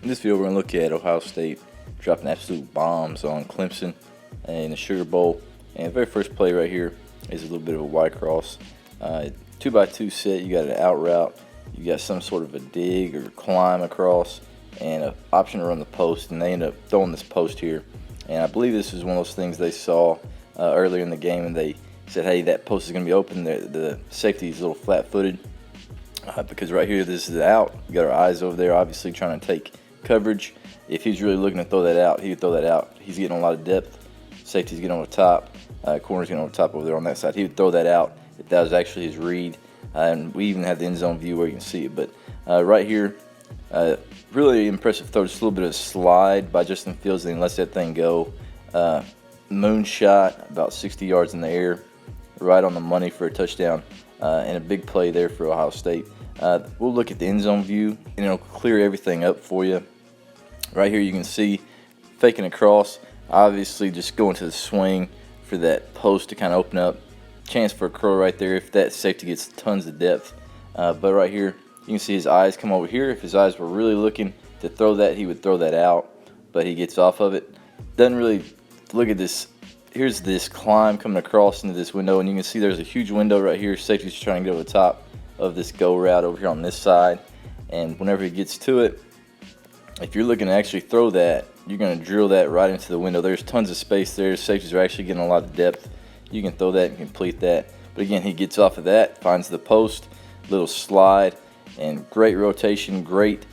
In this video, we're going to look at Ohio State dropping absolute bombs on Clemson in the Sugar Bowl. And the very first play right here is a little bit of a Y cross. 2x2 set, you got an out route, you got some sort of a dig or climb across, and an option to run the post. And they end up throwing this post here. And I believe this is one of those things they saw earlier in the game, and they said, hey, that post is going to be open. The safety is a little flat-footed because right here, this is out. You got our eyes over there, obviously trying to take coverage. If he's really looking to throw that out, he would throw that out. He's getting a lot of depth. Safety's getting over top. Corner's getting over top over there on that side. He would throw that out if that was actually his read. And we even have the end zone view where you can see it. But right here, really impressive throw. Just a little bit of slide by Justin Fields, and he lets that thing go. Moonshot, about 60 yards in the air, right on the money for a touchdown. And a big play there for Ohio State. We'll look at the end zone view, and it'll clear everything up for you. Right here you can see faking across, obviously just going to the swing for that post to kind of open up. Chance for a curl right there if that safety gets tons of depth. But right here you can see his eyes come over here. If his eyes were really looking to throw that, he would throw that out, but he gets off of it. Doesn't really look at this. Here's this climb coming across into this window, and you can see there's a huge window right here. Safety's trying to get over the top of this go route over here on this side, and whenever he gets to it, if you're looking to actually throw that, you're going to drill that right into the window. There's tons of space there. Safeties are actually getting a lot of depth. You can throw that and complete that. But again, he gets off of that, finds the post, little slide, and great rotation, great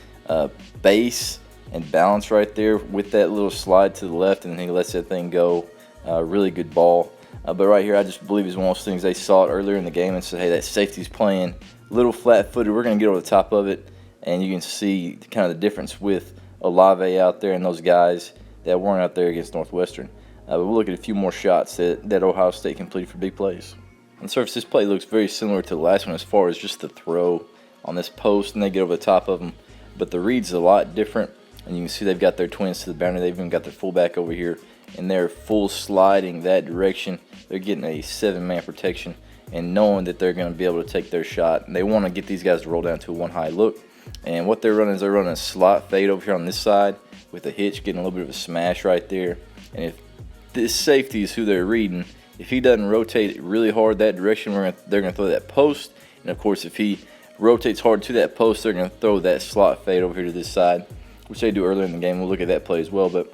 base and balance right there with that little slide to the left, and then he lets that thing go. Really good ball. But right here, I just believe is one of those things they saw it earlier in the game and said, hey, that safety's playing a little flat-footed. We're going to get over the top of it. And you can see kind of the difference with Olave out there and those guys that weren't out there against Northwestern. But we'll look at a few more shots that Ohio State completed for big plays. On the surface, this play looks very similar to the last one as far as just the throw on this post, and they get over the top of them. But the read's a lot different, and you can see they've got their twins to the boundary. They've even got their fullback over here, and they're full sliding that direction. They're getting a 7-man protection and knowing that they're going to be able to take their shot. And they want to get these guys to roll down to a one-high look. And what they're running is they're running a slot fade over here on this side with a hitch, getting a little bit of a smash right there. And if this safety is who they're reading, if he doesn't rotate really hard that direction, they're going to throw that post. And, of course, if he rotates hard to that post, they're going to throw that slot fade over here to this side, which they do earlier in the game. We'll look at that play as well. But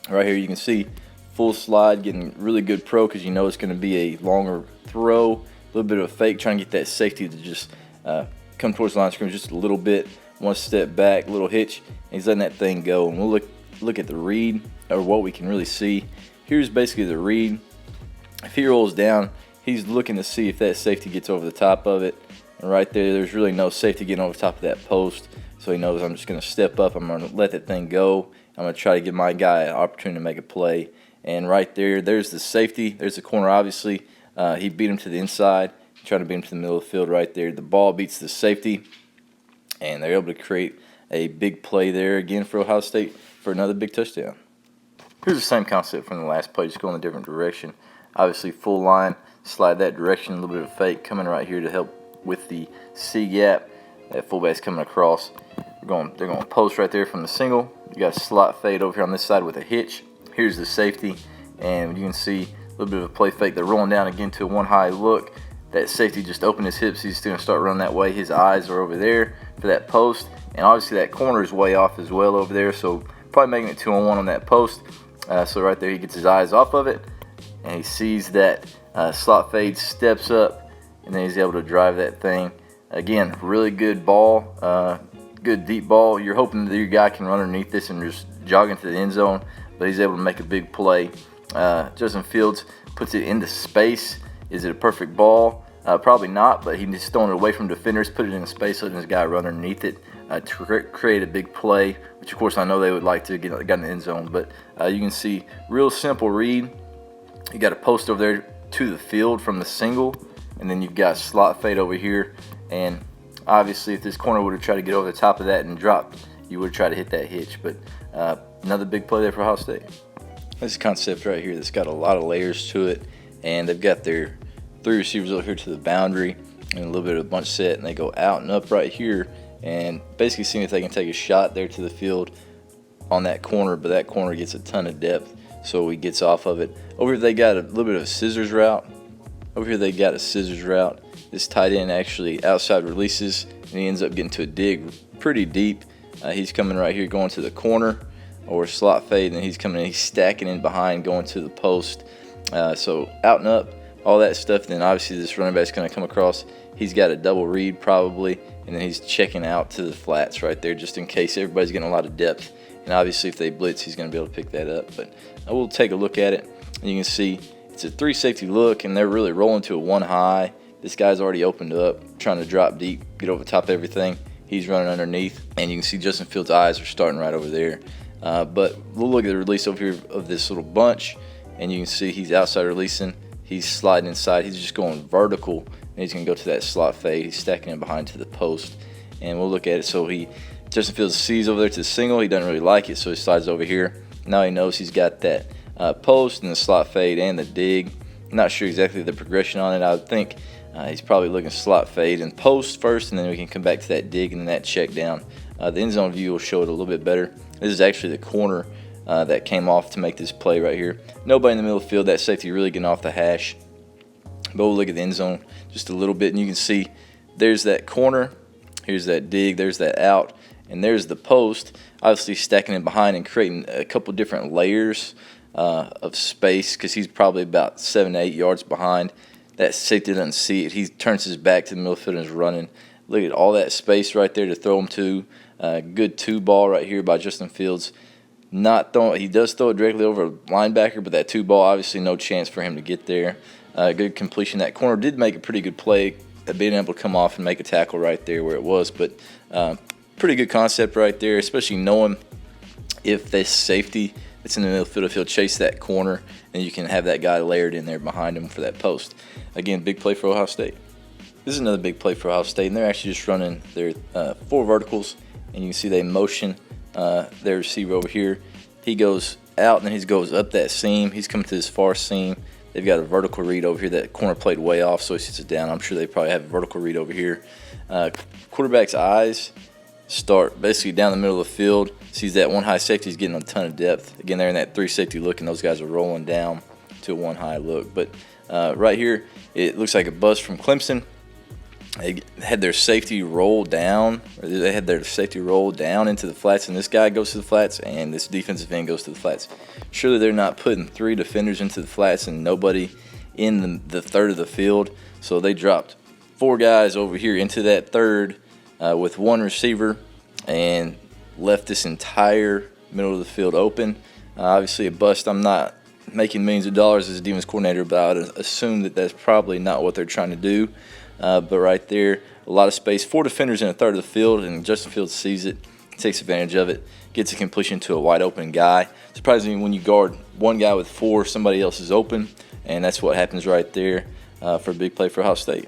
right here you can see full slide, getting really good pro because you know it's going to be a longer throw, a little bit of a fake, trying to get that safety to just come towards the line of scrimmage just a little bit, one step back, little hitch, and he's letting that thing go. And we'll look at the read, or what we can really see. Here's basically the read. If he rolls down, he's looking to see if that safety gets over the top of it. And right there's really no safety getting over the top of that post. So he knows I'm just going to step up, I'm going to let that thing go. I'm going to try to give my guy an opportunity to make a play. And right there's the safety. There's the corner, obviously. He beat him to the inside, trying to beat him to the middle of the field right there. The ball beats the safety, and they're able to create a big play there again for Ohio State for another big touchdown. Here's the same concept from the last play, just going a different direction. Obviously, full line, slide that direction, a little bit of fake coming right here to help with the C gap. That fullback's coming across. They're going to post right there from the single. You got a slot fade over here on this side with a hitch. Here's the safety, and you can see a little bit of a play fake. They're rolling down again to a one-high look. That safety just opened his hips. He's going to start running that way. His eyes are over there for that post, and obviously that corner is way off as well over there, so probably making it 2-on-1 on that post. So right there he gets his eyes off of it, and he sees that slot fade, steps up, and then he's able to drive that thing. Again, really good ball, good deep ball. You're hoping that your guy can run underneath this and just jog into the end zone, but he's able to make a big play. Justin Fields puts it into space. Is it a perfect ball? Probably not, but he's just throwing it away from defenders, put it in space, letting his guy run underneath it to create a big play, which, of course, I know they would like to get in the end zone. But you can see real simple read. You got a post over there to the field from the single, and then you've got slot fade over here. And obviously, if this corner would have tried to get over the top of that and dropped, you would have tried to hit that hitch. But another big play there for Ohio State. This concept right here that's got a lot of layers to it, and they've got their 3 receivers over here to the boundary and a little bit of a bunch set, and they go out and up right here, and basically seeing if they can take a shot there to the field on that corner, but that corner gets a ton of depth, so he gets off of it. Over here they got a little bit of a scissors route. This tight end actually outside releases, and he ends up getting to a dig pretty deep. He's coming right here going to the corner or slot fade, and he's coming in, he's stacking in behind going to the post. So out and up, all that stuff. Then obviously this running back's going to come across. He's got a double read probably, and then he's checking out to the flats right there just in case everybody's getting a lot of depth. And obviously if they blitz, he's going to be able to pick that up. But I will take a look at it, and you can see it's a 3 safety look, and they're really rolling to a 1 high. This guy's already opened up, trying to drop deep, get over top of everything. He's running underneath, and you can see Justin Fields' eyes are starting right over there. But we'll look at the release over here of this little bunch, and you can see he's outside releasing. He's sliding inside. He's just going vertical, and he's going to go to that slot fade. He's stacking in behind to the post, and we'll look at it. So Justin Fields sees over there to the single. He doesn't really like it, so he slides over here. Now he knows he's got that post and the slot fade and the dig. I'm not sure exactly the progression on it. I would think he's probably looking slot fade and post first, and then we can come back to that dig and that check down. The end zone view will show it a little bit better. This is actually the corner that came off to make this play right here. Nobody in the middle of the field. That safety really getting off the hash. But we'll look at the end zone just a little bit, and you can see there's that corner. Here's that dig. There's that out. And there's the post. Obviously stacking in behind and creating a couple different layers of space, because he's probably about 7 to 8 yards behind. That safety doesn't see it. He turns his back to the middle field and is running. Look at all that space right there to throw him to. Good 2 ball right here by Justin Fields. Not throwing, he does throw it directly over a linebacker, but that 2 ball, obviously no chance for him to get there. Good completion. That corner did make a pretty good play, being able to come off and make a tackle right there where it was. But pretty good concept right there, especially knowing if this safety that's in the middle field, if he'll chase that corner, and you can have that guy layered in there behind him for that post. Again, big play for Ohio State. This is another big play for Ohio State, and they're actually just running their 4 verticals, and you can see they motion their receiver over here. He goes out, and then he goes up that seam. He's coming to this far seam. They've got a vertical read over here. That corner played way off, so he sits it down. I'm sure they probably have a vertical read over here. Quarterback's eyes start basically down the middle of the field. Sees that 1 high safety is getting a ton of depth. Again, they're in that 3 safety look, and those guys are rolling down to a 1 high look. But right here, it looks like a bust from Clemson. They had their safety roll down, into the flats, and this guy goes to the flats, and this defensive end goes to the flats. Surely they're not putting 3 defenders into the flats and nobody in the third of the field. So they dropped 4 guys over here into that third with 1 receiver and left this entire middle of the field open. Obviously a bust. I'm not making millions of dollars as a defense coordinator, but I would assume that that's probably not what they're trying to do. But right there, a lot of space. 4 defenders in a third of the field, and Justin Fields sees it, takes advantage of it, gets a completion to a wide open guy. Surprisingly, when you guard 1 guy with 4, somebody else is open, and that's what happens right there for a big play for Ohio State.